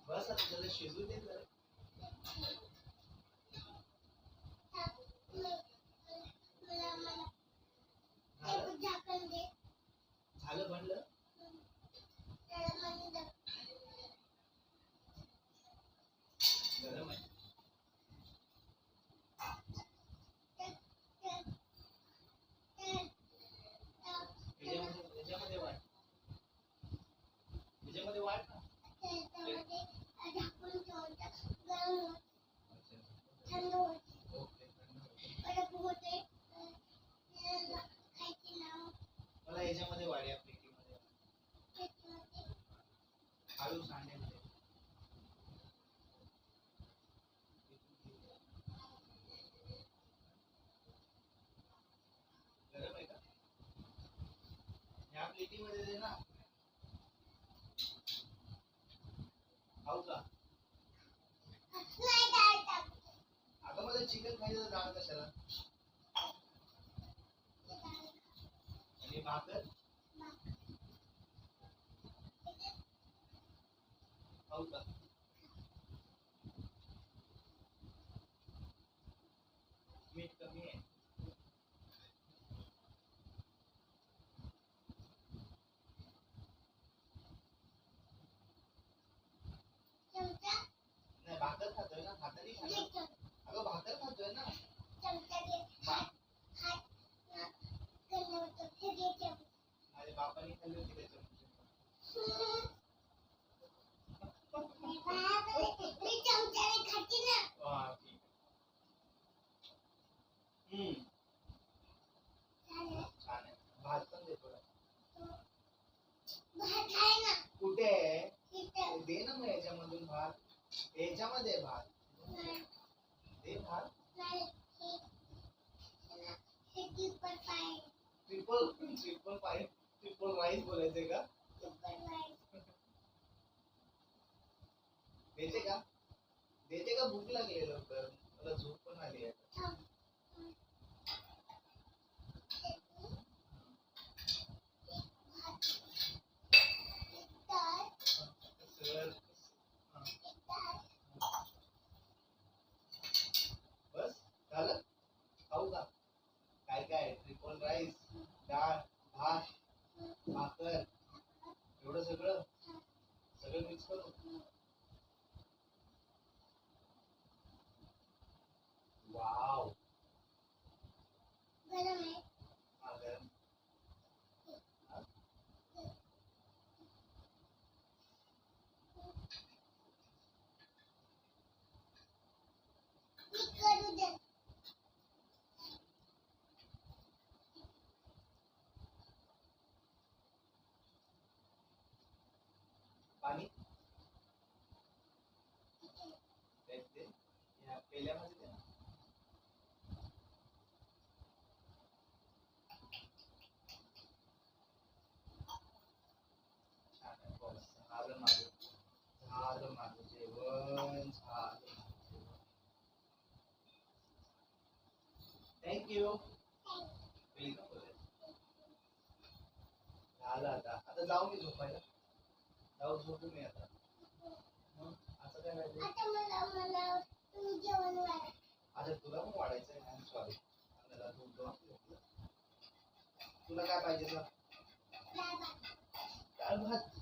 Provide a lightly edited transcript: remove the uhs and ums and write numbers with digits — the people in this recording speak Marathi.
बस आता त्याला शिजू दे जरा. झालं म्हणलं गरम आहे. याच्यामध्ये वाट ना. मला याच्यामध्ये वाढ या प्लेटीमध्ये आळू सांडेल ते. गरम आहे का? या प्लेटीमध्ये दे ना. खाऊ का? अगं मला चिकन खायचं तर डाळ कशाला? आणि भाकर खाऊ का? मीठ कमी आहे. नाही भाकर खातोय ना. भाकरी खातोय. अगं भाकर खातोय ना. माझ्या बापाने खाल्ली होती त्याच्यामध्ये. हा ठीक आहे. छान आहे. भात पण दे थोडा. कुठे आहे? दे ना मग याच्यामधून भात. याच्यामध्ये भात दे. भात ट्रिपल राईस बोलायचंय का? देते का? देते का? भूक लागली लवकर. मला झोप पण आली आहे. बस झालं. खाऊ का? काय काय? ट्रिपल राईस, डाळ, भात, भाकर, एवढं सगळं मिक्स करू. वाव. हा, गरम. हा? पाणी दे. या पेल्यामध्ये दे ना. छान आहे. बस झालं माझं. झालं माझं जेवण. थँक्यू. झालं आता जाऊ मी झोपायला. जाऊ झोपू मी आता. असं काय पाहिजे? अच्छा तुला पण वाढायचं आहे. सॉरी. तुला काय पाहिजे? डाळ भात.